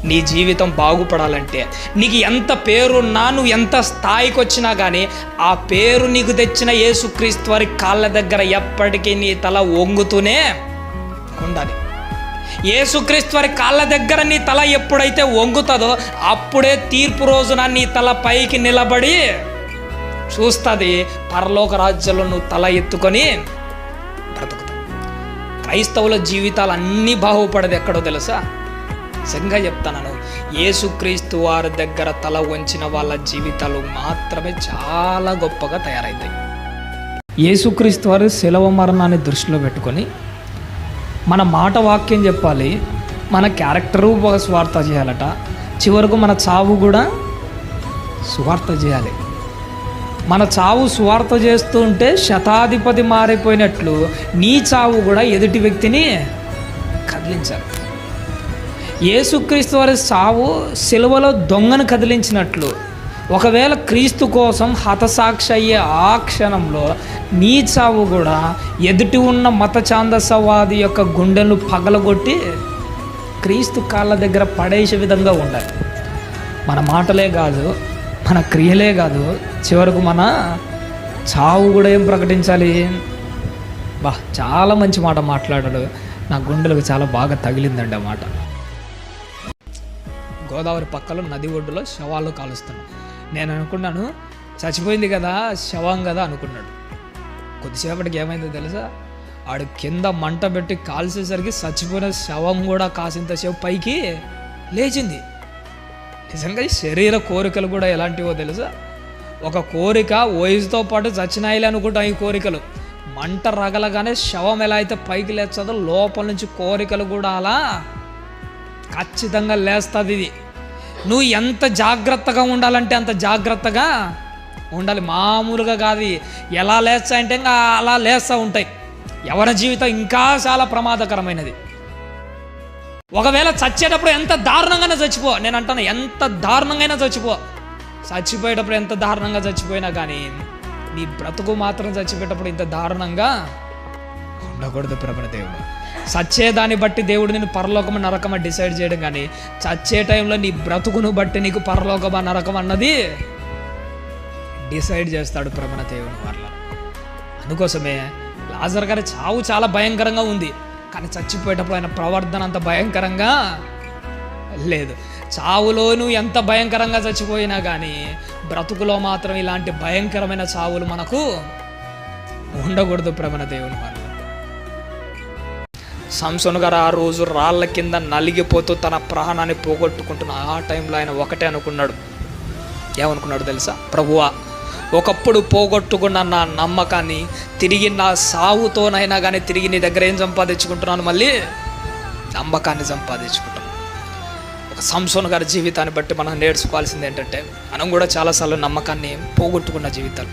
నీ జీవితం బాగుపడాలంటే, నీకు ఎంత పేరున్నా, నువ్వు ఎంత స్థాయికి వచ్చినా కానీ ఆ పేరు నీకు తెచ్చిన యేసుక్రీస్తు వారి కాళ్ళ దగ్గర ఎప్పటికీ నీ తల వంగుతూనే ఉండాలి. యేసుక్రీస్తు వారి కాళ్ళ దగ్గర నీ తల ఎప్పుడైతే వంగుతుందో అప్పుడే తీర్పు రోజున నీ తల పైకి నిలబడి చూస్తుంది. పరలోక రాజ్యంలో నువ్వు తల ఎత్తుకొని బ్రతుకుతావు. క్రైస్తవుల జీవితాలు అన్నీ బాగుపడదు ఎక్కడో తెలుసా? నిజంగా చెప్తాను, యేసుక్రీస్తు వారి దగ్గర తల వంచిన వాళ్ళ జీవితాలు మాత్రమే చాలా గొప్పగా తయారవుతాయి. యేసుక్రీస్తు వారు శిలువ మరణాన్ని దృష్టిలో పెట్టుకొని మన మాట వాక్యం చెప్పాలి, మన క్యారెక్టరు స్వార్థ చేయాలట, చివరకు మన చావు కూడా స్వార్థ చేయాలి. మన చావు స్వార్థ చేస్తూ ఉంటే శతాధిపతి మారిపోయినట్లు నీ చావు కూడా ఎదుటి వ్యక్తిని కదిలించాలి. యేసుక్రీస్తు వారి చావు సిలువలో దొంగను కదిలించినట్లు, ఒకవేళ క్రీస్తు కోసం హతసాక్షి అయ్యే ఆ క్షణంలో నీ చావు కూడా ఎదుటి ఉన్న మత ఛాందసవాది యొక్క గుండెలు పగలగొట్టి క్రీస్తు కాళ్ళ దగ్గర పడేసే విధంగా ఉండాలి. మన మాటలే కాదు, మన క్రియలే కాదు, చివరకు మన చావు కూడా ఏం ప్రకటించాలి. చాలా మంచి మాట మాట్లాడాడు, నా గుండెలకు చాలా బాగా తగిలిందండి ఆ మాట. గోదావరి పక్కలో నది ఒడ్డులో శవాలు కాలుస్తున్నాను. నేను అనుకున్నాను చచ్చిపోయింది కదా, శవం కదా అనుకున్నాడు. కొద్దిసేపటికి ఏమైందో తెలుసా? ఆడు కింద మంట పెట్టి కాల్చేసరికి చచ్చిపోయిన శవం కూడా కాసింతసేపు పైకి లేచింది. నిజంగా ఈ శరీర కోరికలు కూడా ఎలాంటివో తెలుసా? ఒక కోరిక వయసుతో పాటు చచ్చినాయిలే అనుకుంటాం. ఈ కోరికలు మంట రగలగానే శవం ఎలా అయితే పైకి లేస్తుందో లోపల నుంచి కోరికలు కూడా అలా ఖచ్చితంగా లేస్తుంది. ఇది నువ్వు ఎంత జాగ్రత్తగా ఉండాలంటే అంత జాగ్రత్తగా ఉండాలి. మామూలుగా కాదు, ఎలా లేస్తాయంటే ఇంకా అలా లేస్తూ ఉంటాయి. ఎవరి జీవితం ఇంకా చాలా ప్రమాదకరమైనది. ఒకవేళ చచ్చేటప్పుడు ఎంత దారుణంగానే చచ్చిపో, నేను అంటాను ఎంత దారుణంగా చచ్చిపో. చచ్చిపోయేటప్పుడు ఎంత దారుణంగా చచ్చిపోయినా కానీ నీ బ్రతుకు మాత్రం చచ్చిపోయేటప్పుడు ఇంత దారుణంగా ఉండకూడదు. ప్రభుదేవుడు చచ్చేదాన్ని బట్టి దేవుడు నేను పరలోకమా నరకమా డిసైడ్ చేయడం, కానీ చచ్చే టైంలో నీ బ్రతుకును బట్టి నీకు పరలోకమా నరకం అన్నది డిసైడ్ చేస్తాడు ప్రభున దేవుని వాళ్ళ. అందుకోసమే లాజర్ గారి చావు చాలా భయంకరంగా ఉంది, కానీ చచ్చిపోయేటప్పుడు ఆయన ప్రవర్తన అంత భయంకరంగా లేదు. చావులోనూ ఎంత భయంకరంగా చచ్చిపోయినా కానీ బ్రతుకులో మాత్రం ఇలాంటి భయంకరమైన చావులు మనకు ఉండకూడదు ప్రభున దేవుని వాళ్ళ. సంసోను గారు ఆ రోజు రాళ్ళ కింద నలిగిపోతూ తన ప్రాణాన్ని పోగొట్టుకుంటున్న ఆ టైంలో ఆయన ఒకటే అనుకున్నాడు. ఏమనుకున్నాడు తెలుసా? ప్రభువా, ఒకప్పుడు పోగొట్టుకున్న నా నమ్మకాన్ని తిరిగి నా సావుతోనైనా కానీ తిరిగి నీ దగ్గర ఏం సంపాదించుకుంటున్నాను? మళ్ళీ నమ్మకాన్ని సంపాదించుకుంటాను. ఒక సంసోను గారి జీవితాన్ని బట్టి మనం నేర్చుకోవాల్సింది ఏంటంటే, మనం కూడా చాలాసార్లు నమ్మకాన్ని పోగొట్టుకున్న జీవితాలు,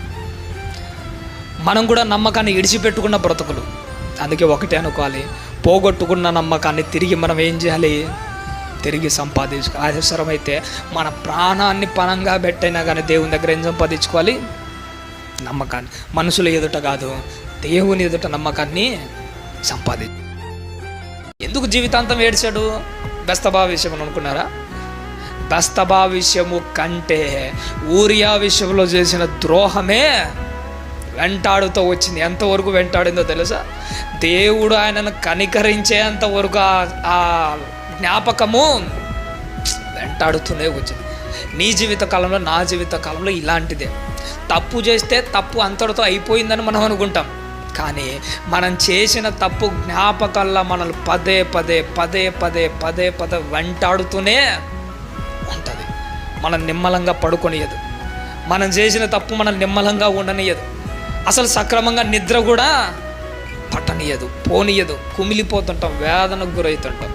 మనం కూడా నమ్మకాన్ని ఇడిచిపెట్టుకున్న బ్రతుకులు. అందుకే ఒకటే అనుకోవాలి, పోగొట్టుకున్న నమ్మకాన్ని తిరిగి మనం ఏం చేయాలి? తిరిగి సంపాదించుకోవాలి. అవసరమైతే మన ప్రాణాన్ని పణంగా పెట్టైనా కానీ దేవుని దగ్గర ఏం సంపాదించుకోవాలి? నమ్మకాన్ని. మనుషుల ఎదుట కాదు, దేవుని ఎదుట నమ్మకాన్ని సంపాదించు. ఎందుకు జీవితాంతం ఏడ్చాడు? బెస్తబా విషయం అని అనుకున్నారా? బెస్తబా విషయము కంటే ఊరియా విషయంలో చేసిన ద్రోహమే వెంటాడుతూ వచ్చింది. ఎంతవరకు వెంటాడిందో తెలుసా? దేవుడు ఆయనను కనికరించేంత వరకు ఆ జ్ఞాపకము వెంటాడుతూనే వచ్చింది. నీ జీవిత కాలంలో, నా జీవిత కాలంలో ఇలాంటిదే. తప్పు చేస్తే తప్పు అంతటితో అయిపోయిందని మనం అనుకుంటాం, కానీ మనం చేసిన తప్పు జ్ఞాపకాల్లో మనల్ని పదే పదే పదే పదే పదే పదే వెంటాడుతూనే ఉంటుంది. మనం నిమ్మలంగా పడుకొనియదు. మనం చేసిన తప్పు మనం నిమ్మలంగా ఉండనియదు. అసలు సక్రమంగా నిద్ర కూడా పట్టనియదు, పోనీయదు. కుమిలిపోతుంటాం, వేదనకు గురవుతుంటాం.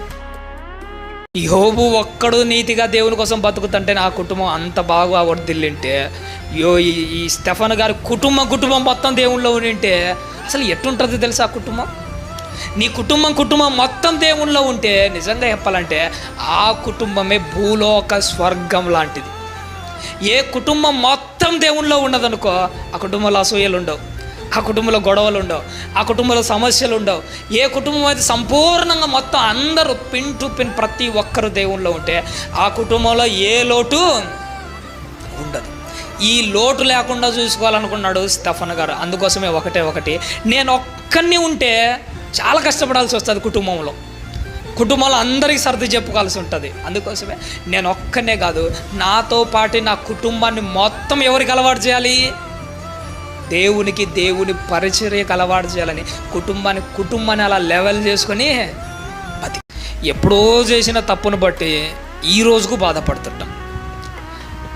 యోబు ఒక్కడు నీతిగా దేవుని కోసం బతుకుతుంటే నా కుటుంబం అంత బాగా వర్ధిల్లింటే, ఈ స్టెఫన్ గారి కుటుంబం మొత్తం దేవుళ్ళో ఉంటే అసలు ఎట్టుంటుంది తెలుసా? ఆ కుటుంబం, నీ కుటుంబం మొత్తం దేవుళ్ళో ఉంటే నిజంగా చెప్పాలంటే ఆ కుటుంబమే భూలోక స్వర్గం లాంటిది. ఏ కుటుంబం మొత్తం దేవుళ్ళో ఉన్నదనుకో, ఆ కుటుంబంలో అసూయలు ఉండవు, ఆ కుటుంబంలో గొడవలు ఉండవు, ఆ కుటుంబంలో సమస్యలు ఉండవు. ఏ కుటుంబం అయితే సంపూర్ణంగా మొత్తం అందరూ పిన్ టు పిన్ ప్రతి ఒక్కరు దేవుల్లో ఉంటే ఆ కుటుంబంలో ఏ లోటు ఉండదు. ఈ లోటు లేకుండా చూసుకోవాలనుకున్నాడు స్టెఫన్ గారు. అందుకోసమే ఒకటి నేను ఒక్కడిని ఉంటే చాలా కష్టపడాల్సి వస్తుంది కుటుంబంలో అందరికీ సర్ది చెప్పుకోవాల్సి ఉంటుంది. అందుకోసమే నేను ఒక్కనే కాదు, నాతో పాటు నా కుటుంబాన్ని మొత్తం ఎవరికి అలవాటు చేయాలి? దేవుని పరిచర్యకు అలవాటు చేయాలని కుటుంబాన్ని అలా లెవెల్ చేసుకొని అది ఎప్పుడో చేసిన తప్పును బట్టి ఈ రోజుకు బాధపడుతుంటాం.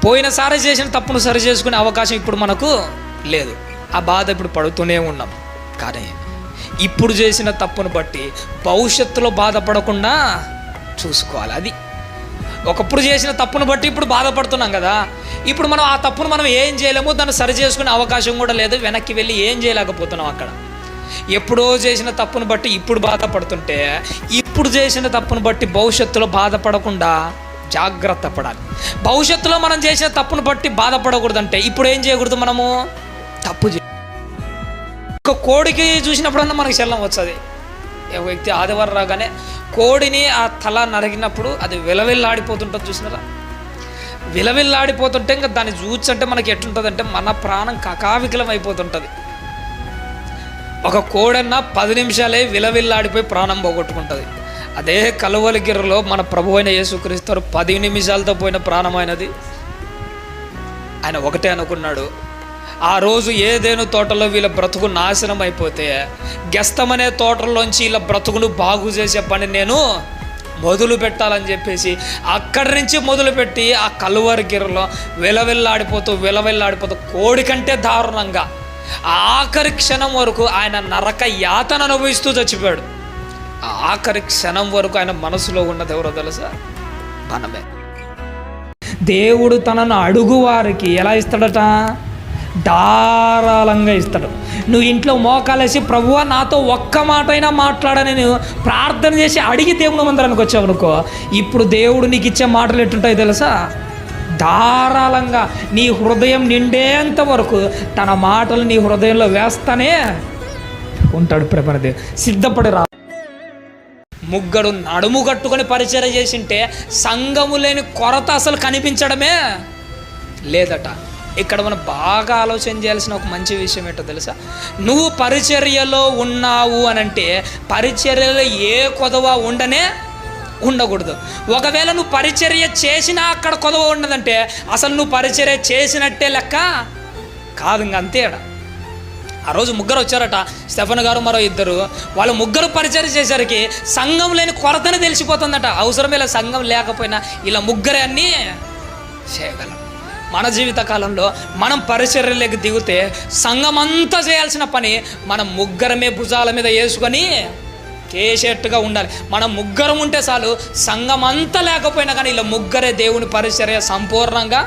పోయినసారి చేసిన తప్పును సరి చేసుకునే అవకాశం ఇప్పుడు మనకు లేదు. ఆ బాధ ఇప్పుడు పడుతూనే ఉన్నాం. కానీ ఇప్పుడు చేసిన తప్పును బట్టి భవిష్యత్తులో బాధపడకుండా చూసుకోవాలి. అది ఒకప్పుడు చేసిన తప్పును బట్టి ఇప్పుడు బాధపడుతున్నాం కదా, ఇప్పుడు మనం ఆ తప్పును మనం ఏం చేయలేము, దాన్ని సరి చేసుకునే అవకాశం కూడా లేదు, వెనక్కి వెళ్ళి ఏం చేయలేకపోతున్నాం. అక్కడ ఎప్పుడో చేసిన తప్పును బట్టి ఇప్పుడు బాధపడుతుంటే ఇప్పుడు చేసిన తప్పును బట్టి భవిష్యత్తులో బాధపడకుండా జాగ్రత్త పడాలి. భవిష్యత్తులో మనం చేసిన తప్పును బట్టి బాధపడకూడదంటే ఇప్పుడు ఏం చేయకూడదు, మనము తప్పు ఒక కోడికి చూసినప్పుడన్నా మనకి శల్యం వస్తుంది. ఒక వ్యక్తి ఆదివారం రాగానే కోడిని ఆ తల నరిగినప్పుడు అది విలవిల్లాడిపోతుంటుంది, చూసినారా? విలవిల్లాడిపోతుంటే ఇంకా దాన్ని చూచంటే మనకి ఎట్లుంటుంది అంటే మన ప్రాణం కకావికలం అయిపోతుంటుంది. ఒక కోడన్నా 10 నిమిషాలే విలవిల్లాడిపోయి ప్రాణం పోగొట్టుకుంటుంది. అదే కలువలిగిరిలో మన ప్రభు అయిన యేసుక్రీస్తు 10 నిమిషాలతో పోయిన ప్రాణమైనది. ఆయన ఒకటే అనుకున్నాడు, ఆ రోజు ఏదేను తోటలో వీళ్ళ బ్రతుకు నాశనం అయిపోతే గెస్తమనే తోటలోంచి వీళ్ళ బ్రతుకును బాగు చేసే పని నేను మొదలు పెట్టాలని చెప్పేసి అక్కడి నుంచి మొదలుపెట్టి ఆ కలువరిగిరిలో విలవిల్లాడిపోతూ కోడి కంటే దారుణంగా ఆఖరి క్షణం వరకు ఆయన నరక యాతన అనుభవిస్తూ చచ్చిపోయాడు. ఆఖరి క్షణం వరకు ఆయన మనసులో ఉన్నది ఎవరో తెలుసా? మనమే. దేవుడు తనను అడుగు వారికి ఎలా ఇస్తాడట? ధారాళంగా ఇస్తాడు. నువ్వు ఇంట్లో మోకాలేసి ప్రభువా నాతో ఒక్క మాట అయినా మాట్లాడని నువ్వు ప్రార్థన చేసి అడిగి దేవుని మందిరానికి వచ్చావు అనుకో, ఇప్పుడు దేవుడు నీకు ఇచ్చే మాటలు ఎట్టుంటాయి తెలుసా? ధారాళంగా నీ హృదయం నిండేంత వరకు తన మాటలు నీ హృదయంలో వేస్తానే ఉంటాడు. ప్రపంచ సిద్ధపడి రా. ముగ్గురు నడుము కట్టుకొని పరిచర్య చేసింటే సంఘము లేని కొరత అసలు కనిపించడమే లేదట. ఇక్కడ మనం బాగా ఆలోచన చేయాల్సిన ఒక మంచి విషయం ఏంటో తెలుసా? నువ్వు పరిచర్యలో ఉన్నావు అనంటే పరిచర్యలో ఏ కొదవ ఉండకూడదు. ఒకవేళ నువ్వు పరిచర్య చేసినా అక్కడ కొదవ ఉండదంటే అసలు నువ్వు పరిచర్య చేసినట్టే లెక్క కాదు. ఇంక అంతే. ఆ రోజు ముగ్గురు వచ్చారట, స్టెఫన్ గారు మరో ఇద్దరు. వాళ్ళు ముగ్గురు పరిచర్య చేసరికి సంఘం లేని కొరతనే తెలిసిపోతుందట. అవసరమే లేదు, సంఘం లేకపోయినా ఇలా ముగ్గురే అన్నీ చేయగలం. మన జీవిత కాలంలో మనం పరిచర్యలోకి దిగితే సంఘం అంతా చేయాల్సిన పని మనం ముగ్గురమే భుజాల మీద వేసుకొని చేసేట్టుగా ఉండాలి. మనం ముగ్గురం ఉంటే చాలు, సంఘం అంతా లేకపోయినా కానీ ఇలా ముగ్గురే దేవుని పరిచర్య సంపూర్ణంగా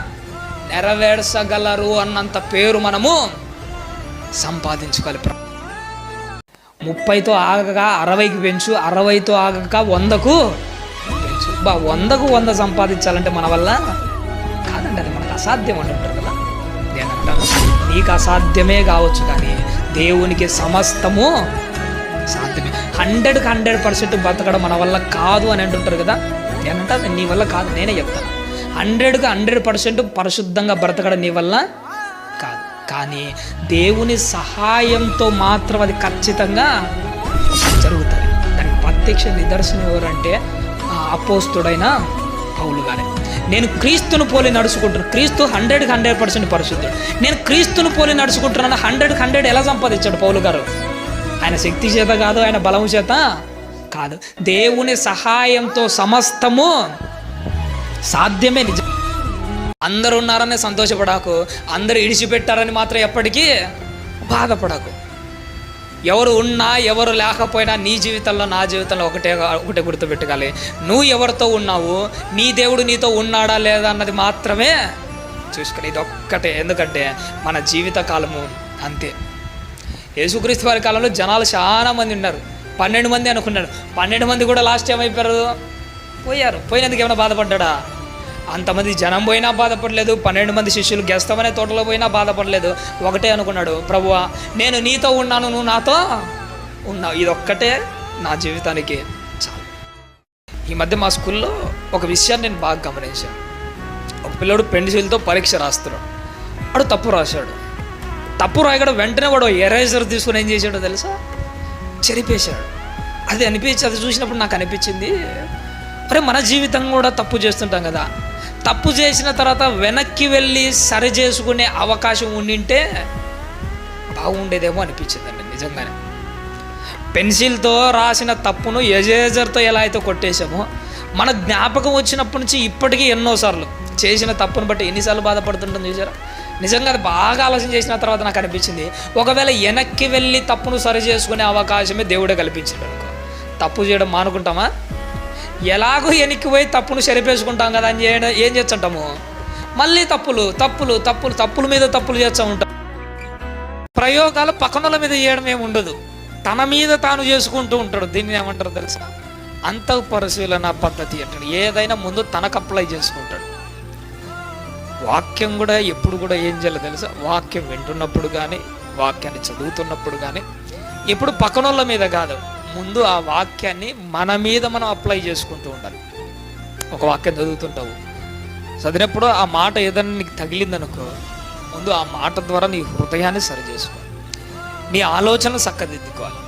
నెరవేర్చగలరు అన్నంత పేరు మనము సంపాదించుకోవాలి. 30తో ఆగక 60కి పెంచు, 60తో ఆగక 100కు పెంచు. 100కు 100 సంపాదించాలంటే మన వల్ల కాదండి, అది మనకు అసాధ్యం అంటుంటారు కదా. నేను అంటాను, నీకు అసాధ్యమే కావచ్చు కానీ దేవునికి సమస్తము సాధ్యమే. 100కి 100% బతకడం మన వల్ల కాదు అని అంటుంటారు కదా. నేనంటా నీ వల్ల కాదు, నేనే చెప్తాను. 100కి 100% పరిశుద్ధంగా బ్రతకడం నీ వల్ల కాదు, కానీ దేవుని సహాయంతో మాత్రం అది ఖచ్చితంగా జరుగుతుంది. దానికి ప్రత్యక్ష నిదర్శనం ఎవరంటే అపోస్తుడైన పౌలు గారే. నేను క్రీస్తును పోలి నడుచుకుంటున్నాను. క్రీస్తు 100కి 100% పరిశుద్ధుడు. నేను క్రీస్తును పోలి నడుచుకుంటున్నాను. 100కి 100 ఎలా సంపాదించాడు పౌలు గారు? ఆయన శక్తి చేత కాదు, ఆయన బలం చేత కాదు, దేవుని సహాయంతో సమస్తము సాధ్యమే. నిజం. అందరు ఉన్నారని సంతోషపడాకు, అందరూ ఇడిచిపెట్టారని మాత్రం ఎప్పటికీ బాధపడకు. ఎవరు ఉన్నా ఎవరు లేకపోయినా నీ జీవితంలో నా జీవితంలో ఒకటే గుర్తుపెట్టుకోవాలి, నువ్వు ఎవరితో ఉన్నావు, నీ దేవుడు నీతో ఉన్నాడా లేదా అన్నది మాత్రమే చూసుకుని. ఇది ఒక్కటే. ఎందుకంటే మన జీవిత కాలము అంతే. యేసుక్రీస్తు వారి కాలంలో జనాలు చాలా మంది ఉన్నారు. 12 మంది అనుకున్నాడు. 12 మంది కూడా లాస్ట్ ఏమైపోయారు? పోయారు. పోయినందుకు ఏమైనా బాధపడ్డా? అంతమంది జనం పోయినా బాధపడలేదు, 12 మంది శిష్యులు గెస్తమనే తోటలో పోయినా బాధపడలేదు. ఒకటే అనుకున్నాడు, ప్రభువా నేను నీతో ఉన్నాను, నువ్వు నాతో ఉన్నావు, ఇదొక్కటే నా జీవితానికి చాలు. ఈ మధ్య మా స్కూల్లో ఒక విషయాన్ని నేను బాగా గమనించాను. ఒక పిల్లడు పెన్సిల్తో పరీక్ష రాస్తున్నాడు, వాడు తప్పు రాశాడు. తప్పు రాయడం వెంటనే వాడు ఎరేజర్ తీసుకుని ఏం చేశాడో తెలుసా, చెరిపేశాడు. అది చూసినప్పుడు నాకు అనిపించింది, అరే మన జీవితం కూడా తప్పు చేస్తుంటాం కదా, తప్పు చేసిన తర్వాత వెనక్కి వెళ్ళి సరి చేసుకునే అవకాశం ఉండింటే బాగుండేదేమో అనిపించిందండి నిజంగానే. పెన్సిల్తో రాసిన తప్పును ఎరేజర్తో ఎలా అయితే కొట్టేశామో, మన జ్ఞాపకం వచ్చినప్పటి నుంచి ఇప్పటికీ ఎన్నోసార్లు చేసిన తప్పును బట్టి ఎన్నిసార్లు బాధపడుతుంటాం చూసారా. నిజంగా అది బాగా ఆలోచన చేసిన తర్వాత నాకు అనిపించింది, ఒకవేళ వెనక్కి వెళ్ళి తప్పును సరి చేసుకునే అవకాశమే దేవుడే కల్పించాడు అనుకో, తప్పు చేయడం మానుకుంటామా? ఎలాగో వెనక్కి పోయి తప్పును సరిపేసుకుంటాం కదా అని ఏం చేస్తుంటాము, మళ్ళీ తప్పుల మీద తప్పులు చేస్తూ ఉంటాం. ప్రయోగాలు పక్కనల మీద చేయడం ఏమి ఉండదు, తన మీద తాను చేసుకుంటూ ఉంటాడు. దీన్ని ఏమంటారు తెలుసా, అంతఃపరిశీలన పద్ధతి అంటాడు. ఏదైనా ముందు తనకు అప్లై చేసుకుంటాడు. వాక్యం కూడా ఎప్పుడు కూడా ఏం చేయాలో తెలుసా, వాక్యం వింటున్నప్పుడు కానీ వాక్యాన్ని చదువుతున్నప్పుడు కానీ ఎప్పుడు పక్కనోళ్ళ మీద కాదు, ముందు ఆ వాక్యాన్ని మన మీద మనం అప్లై చేసుకుంటూ ఉండాలి. ఒక వాక్యం చదువుతుంటావు, చదివినప్పుడు ఆ మాట ఏదైనా నీకు తగిలిందనుకో, ముందు ఆ మాట ద్వారా నీ హృదయాన్ని సరి చేసుకోవాలి, నీ ఆలోచనలు చక్కదిద్దుకోవాలి.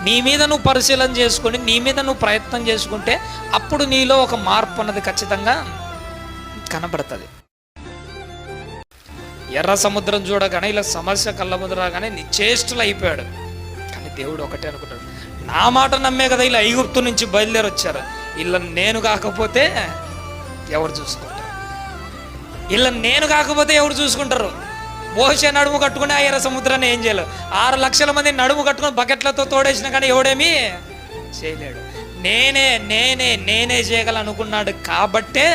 నీ మీద నువ్వు పరిశీలన చేసుకొని నీ మీద నువ్వు ప్రయత్నం చేసుకుంటే అప్పుడు నీలో ఒక మార్పు అన్నది ఖచ్చితంగా కనబడుతుంది. ఎర్ర సముద్రం చూడగానే ఇలా సమస్య కళ్ళ ముందు రాగానే నిశ్చేష్టులు అయిపోయాడు. కానీ దేవుడు ఒకటే అనుకుంటాడు, నా మాట నమ్మే కదా ఇలా ఐగుప్తు నుంచి బయలుదేరి వచ్చారు, ఇలా నేను కాకపోతే ఎవరు చూసుకుంటారు. మోషే నడుము కట్టుకుని ఆ ఎర్ర సముద్రాన్ని ఏం చేయలేదు. 6 లక్షల మంది నడుము కట్టుకుని బకెట్లతో తోడేసినా కానీ ఎవడేమీ చేయలేడు. నేనే చేయగలనుకున్నాడు కాబట్టే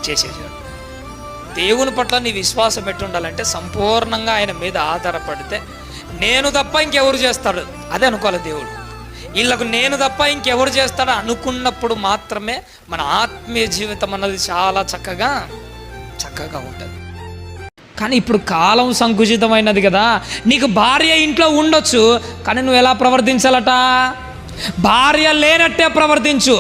చేసేసాడు. దేవుని పట్ల నీ విశ్వాసం ఎట్టుండాలంటే సంపూర్ణంగా ఆయన మీద ఆధారపడితే, నేను తప్ప ఇంకెవరు చేస్తాడు అదే అనుకోవాలి దేవుడు. వీళ్ళకు నేను తప్ప ఇంకెవరు చేస్తాడో అనుకున్నప్పుడు మాత్రమే మన ఆత్మీయ జీవితం అన్నది చాలా చక్కగా ఉంటుంది. కానీ ఇప్పుడు కాలం సంకుచితమైనది కదా, నీకు భార్య ఇంట్లో ఉండొచ్చు, కానీ నువ్వు ఎలా ప్రవర్తించాలట, భార్య లేనట్టే ప్రవర్తించు.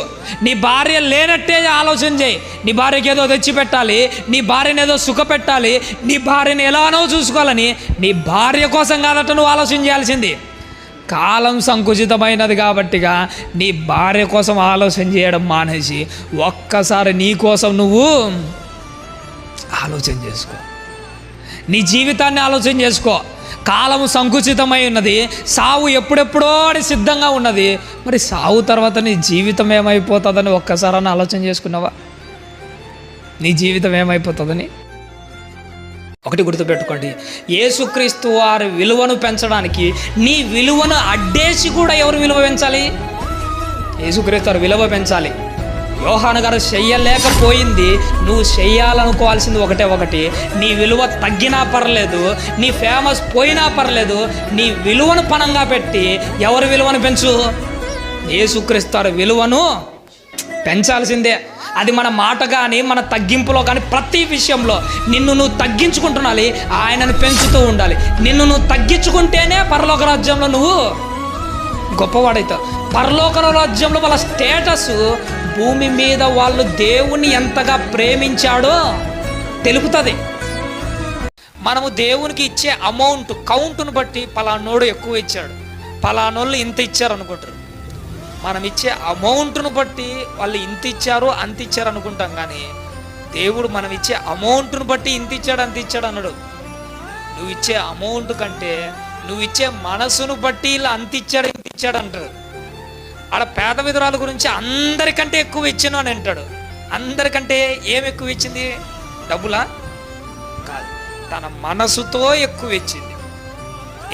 నీ భార్య లేనట్టే ఆలోచన చేయి. నీ భార్యకి ఏదో తెచ్చిపెట్టాలి, నీ భార్యని ఏదో సుఖపెట్టాలి, నీ భార్యని ఎలానో చూసుకోవాలని నీ భార్య కోసం కాదట నువ్వు ఆలోచన చేయాల్సింది. కాలం సంకుచితమైనది కాబట్టిగా నీ భార్య కోసం ఆలోచన చేయడం మానేసి ఒక్కసారి నీ కోసం నువ్వు ఆలోచన చేసుకో, నీ జీవితాన్ని ఆలోచన చేసుకో. కాలం సంకుచితమై ఉన్నది, సావు ఎప్పుడెప్పుడో అని సిద్ధంగా ఉన్నది. మరి సావు తర్వాత నీ జీవితం ఏమైపోతుందని ఒక్కసారి ఆలోచన చేసుకున్నావా? నీ జీవితం ఏమైపోతుందని ఒకటి గుర్తుపెట్టుకోండి, యేసుక్రీస్తు వారి విలువను పెంచడానికి నీ విలువను అడ్డేసి కూడా ఎవరు విలువ పెంచాలి? యేసుక్రీస్తు వారి విలువ పెంచాలి. యోహాను గారు చెయ్యలేకపోయింది, నువ్వు చెయ్యాలనుకోవాల్సింది ఒకటి, నీ విలువ తగ్గినా పర్లేదు, నీ ఫేమస్ పోయినా పర్లేదు, నీ విలువను పణంగా పెట్టి ఎవరి విలువను పెంచు? యేసుక్రీస్తు విలువను పెంచాల్సిందే. అది మన మాట కానీ మన తగ్గింపులో కానీ ప్రతి విషయంలో నిన్ను నువ్వు తగ్గించుకుంటున్నాలి, ఆయనను పెంచుతూ ఉండాలి. నిన్ను నువ్వు తగ్గించుకుంటేనే పరలోక రాజ్యంలో నువ్వు గొప్పవాడైతావు. పరలోక రాజ్యంలో వాళ్ళ స్టేటస్ భూమి మీద వాళ్ళు దేవుని ఎంతగా ప్రేమించాడో తెలుపుతుంది. మనము దేవునికి ఇచ్చే అమౌంట్ కౌంట్ను బట్టి పలానోడు ఎక్కువ ఇచ్చాడు, పలానోళ్ళు ఇంత ఇచ్చారు అనుకుంటారు. మనం ఇచ్చే అమౌంట్ను బట్టి వాళ్ళు ఇంత ఇచ్చారు అంత ఇచ్చారు అనుకుంటాం, కానీ దేవుడు మనం ఇచ్చే అమౌంట్ను బట్టి ఇంత ఇచ్చాడు అంత ఇచ్చాడు అన్నాడు. నువ్వు ఇచ్చే అమౌంట్ కంటే నువ్వు ఇచ్చే మనసును బట్టి ఇలా అంత ఇచ్చాడు ఇంత ఇచ్చాడు అంటాడు. ఆడ పేద విధురాల గురించి అందరికంటే ఎక్కువ ఇచ్చాను అని అంటాడు. అందరికంటే ఏం ఎక్కువ ఇచ్చింది? డబ్బులా కాదు, తన మనసుతో ఎక్కువ ఇచ్చింది.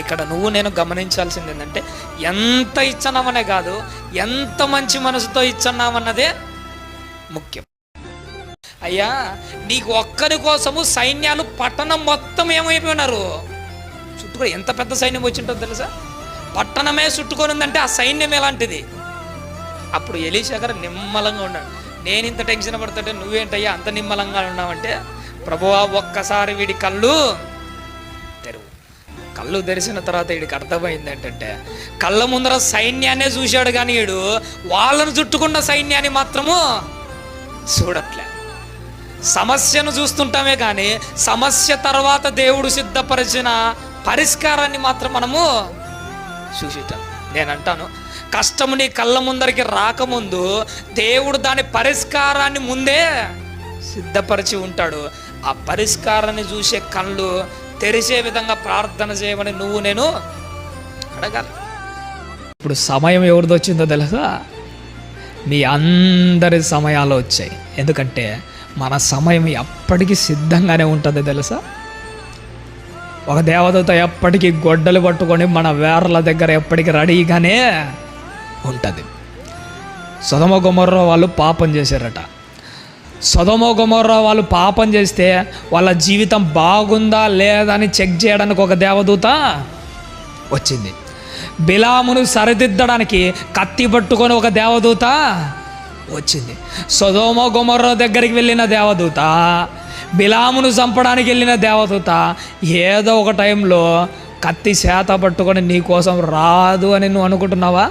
ఇక్కడ నువ్వు నేను గమనించాల్సింది ఏంటంటే, ఎంత ఇచ్చన్నామనే కాదు, ఎంత మంచి మనసుతో ఇచ్చన్నామన్నదే ముఖ్యం. అయ్యా, నీకు ఒక్కరి కోసము సైన్యాలు పట్టణం మొత్తం ఏమైపోయినారు, చుట్టుకో ఎంత పెద్ద సైన్యం వచ్చింటుందో తెలుసా? పట్టణమే చుట్టుకొని ఉందంటే ఆ సైన్యం ఎలాంటిది? అప్పుడు ఎలీషా గారు నిమ్మలంగా ఉన్నాడు. నేను ఇంత టెన్షన్ పడుతుంటే నువ్వేంటయ్యా అంత నిమ్మలంగా ఉన్నావంటే, ప్రభువా ఒక్కసారి వీడి కళ్ళు తెరువు. కళ్ళు తెరిచిన తర్వాత వీడికి అర్థమైంది ఏంటంటే, కళ్ళ ముందర సైన్యాన్నే చూశాడు కానీ వీడు వాళ్ళను చుట్టుకున్న సైన్యాన్ని మాత్రము చూడట్లే. సమస్యను చూస్తుంటామే కానీ సమస్య తర్వాత దేవుడు సిద్ధపరిచిన పరిష్కారాన్ని మాత్రం మనము చూసేటాం. నేనంటాను, కష్టము నీ కళ్ళ ముందరికి రాకముందు దేవుడు దాని పరిష్కారాన్ని ముందే సిద్ధపరిచి ఉంటాడు. ఆ పరిష్కారాన్ని చూసే కళ్ళు తెరిచే విధంగా ప్రార్థన చేయమని నువ్వు నేను అడగాలి. ఇప్పుడు సమయం ఎవరిది వచ్చిందో తెలుసా? మీ అందరి సమయాలు వచ్చాయి. ఎందుకంటే మన సమయం ఎప్పటికీ సిద్ధంగానే ఉంటుంది తెలుసా. ఒక దేవదూత ఎప్పటికీ గొడ్డలు పట్టుకొని మన వేర్ల దగ్గర ఎప్పటికీ రెడీగానే ఉంటుంది. సొదొమ గొమొర్రా వాళ్ళు పాపం చేశారట. సొదొమ గొమొర్రా వాళ్ళు పాపం చేస్తే వాళ్ళ జీవితం బాగుందా లేదా అని చెక్ చేయడానికి ఒక దేవదూత వచ్చింది. బిలామును సరిదిద్దడానికి కత్తి పట్టుకొని ఒక దేవదూత వచ్చింది. సొదొమ గొమొర్రా దగ్గరికి వెళ్ళిన దేవదూత, బిలామును చంపడానికి వెళ్ళిన దేవదూత ఏదో ఒక టైంలో కత్తి చేత పట్టుకొని నీ కోసం రాదు అని నువ్వు అనుకుంటున్నావా?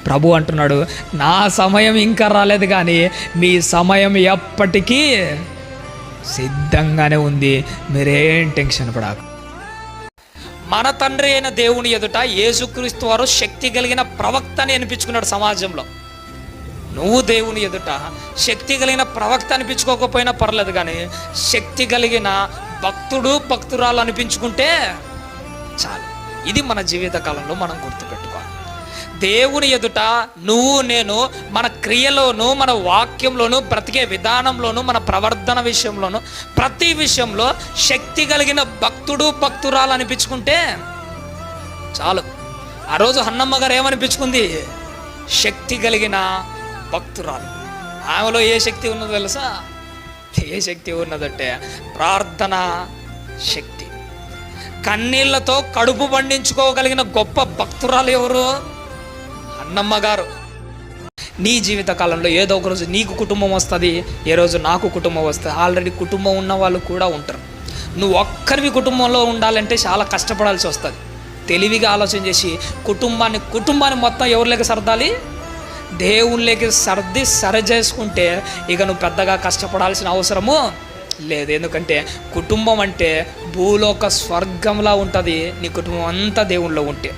ప్రభు అంటున్నాడు, నా సమయం ఇంకా రాలేదు కానీ మీ సమయం ఎప్పటికీ సిద్ధంగానే ఉంది, మీరేం టెన్షన్ పడకు. మన తండ్రి అయిన దేవుని ఎదుట యేసుక్రీస్తు వారు శక్తి కలిగిన ప్రవక్తని అనిపించుకున్నాడు సమాజంలో. నువ్వు దేవుని ఎదుట శక్తి కలిగిన ప్రవక్త అనిపించుకోకపోయినా పర్లేదు కానీ శక్తి కలిగిన భక్తుడు భక్తురాలు అనిపించుకుంటే చాలు. ఇది మన జీవిత కాలంలో మనం గుర్తుపెట్టుకోవాలి. దేవుని ఎదుట నువ్వు నేను మన క్రియలోను మన వాక్యంలోను బ్రతికే విధానంలోను మన ప్రవర్తన విషయంలోను ప్రతి విషయంలో శక్తి కలిగిన భక్తుడు భక్తురాలు అనిపించుకుంటే చాలు. ఆ రోజు హన్నమ్మ గారు ఏమనిపించుకుంది? శక్తి కలిగిన భక్తురాలు. ఆమెలో ఏ శక్తి ఉన్నదో తెలుసా? ఏ శక్తి ఉన్నదంటే ప్రార్థన శక్తి. కన్నీళ్లతో కడుపు పండించుకోగలిగిన గొప్ప భక్తురాలు ఎవరు? అన్నమ్మ గారు. నీ జీవిత కాలంలో ఏదో ఒక రోజు నీకు కుటుంబం వస్తుంది, ఏ రోజు నాకు కుటుంబం వస్తుంది. ఆల్రెడీ కుటుంబం ఉన్న వాళ్ళు కూడా ఉంటారు. నువ్వు ఒక్కరివి కుటుంబంలో ఉండాలంటే చాలా కష్టపడాల్సి వస్తుంది. తెలివిగా ఆలోచన చేసి కుటుంబాన్ని మొత్తం ఎవరిలోకి సర్దాలి? దేవుళ్ళకి సరి చేసుకుంటే ఇక నువ్వు పెద్దగా కష్టపడాల్సిన అవసరము లేదు. ఎందుకంటే కుటుంబం అంటే భూలోక స్వర్గంలా ఉంటుంది నీ కుటుంబం అంతా దేవుళ్ళో ఉంటే.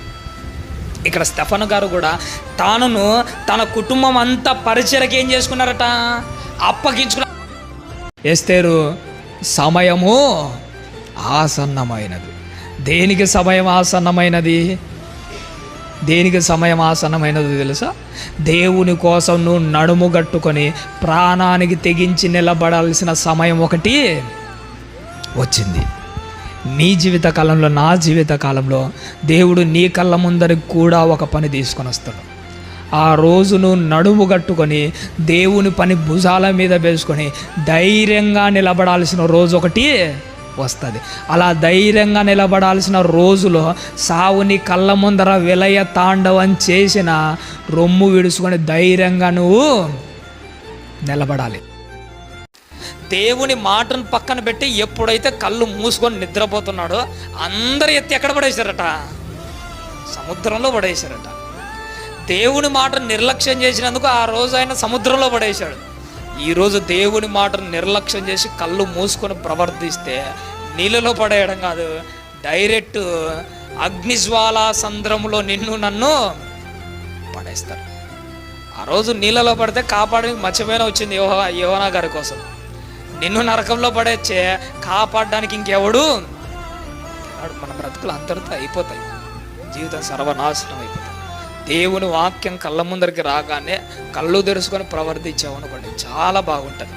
ఇక్కడ స్టెఫను గారు కూడా తన కుటుంబం అంతా పరిచర్యకి ఏం చేసుకున్నారట? అప్పగించుకున్నారు. ఎస్తేరు సమయము ఆసన్నమైనది. దేనికి సమయం ఆసన్నమైనది? దేనికి సమయం ఆసన్నమైనది తెలుసా? దేవుని కోసం నువ్వు నడుము గట్టుకొని ప్రాణానికి తెగించి నిలబడాల్సిన సమయం ఒకటి వచ్చింది. నీ జీవిత కాలంలో నా జీవిత కాలంలో దేవుడు నీ కళ్ళ ముందరికి కూడా ఒక పని తీసుకొని వస్తాడు. ఆ రోజు నువ్వు నడుము కట్టుకొని దేవుని పని భుజాల మీద వేసుకొని ధైర్యంగా నిలబడాల్సిన రోజు ఒకటి వస్తుంది. అలా ధైర్యంగా నిలబడాల్సిన రోజులో సావుని కళ్ళ ముందర విలయ తాండవం చేసిన రొమ్ము విడుచుకొని ధైర్యంగా నువ్వు నిలబడాలి. దేవుని మాటను పక్కన పెట్టి ఎప్పుడైతే కళ్ళు మూసుకొని నిద్రపోతున్నాడో అందరు ఎత్తి ఎక్కడ పడేశారట? సముద్రంలో పడేశారట. దేవుని మాటను నిర్లక్ష్యం చేసినందుకు ఆ రోజు ఆయన సముద్రంలో పడేశాడు. ఈరోజు దేవుని మాటను నిర్లక్ష్యం చేసి కళ్ళు మూసుకొని ప్రవర్తిస్తే నీళ్ళలో పడేయడం కాదు, డైరెక్ట్ అగ్నిజ్వాలా సంద్రంలో నిన్ను నన్ను పడేస్తారు. ఆ రోజు నీళ్ళలో పడితే కాపాడడానికి మర్చిపోయిన వచ్చింది యోహనా గారి కోసం. నిన్ను నరకంలో పడేచ్చే కాపాడడానికి ఇంకెవడు? మన బ్రతుకులు అంతటితో అయిపోతాయి, జీవితం సర్వనాశనం అయిపోతాయి. దేవుని వాక్యం కళ్ళ ముందరికి రాగానే కళ్ళు తెరుచుకొని ప్రవర్తించామనుకోండి, చాలా బాగుంటుంది.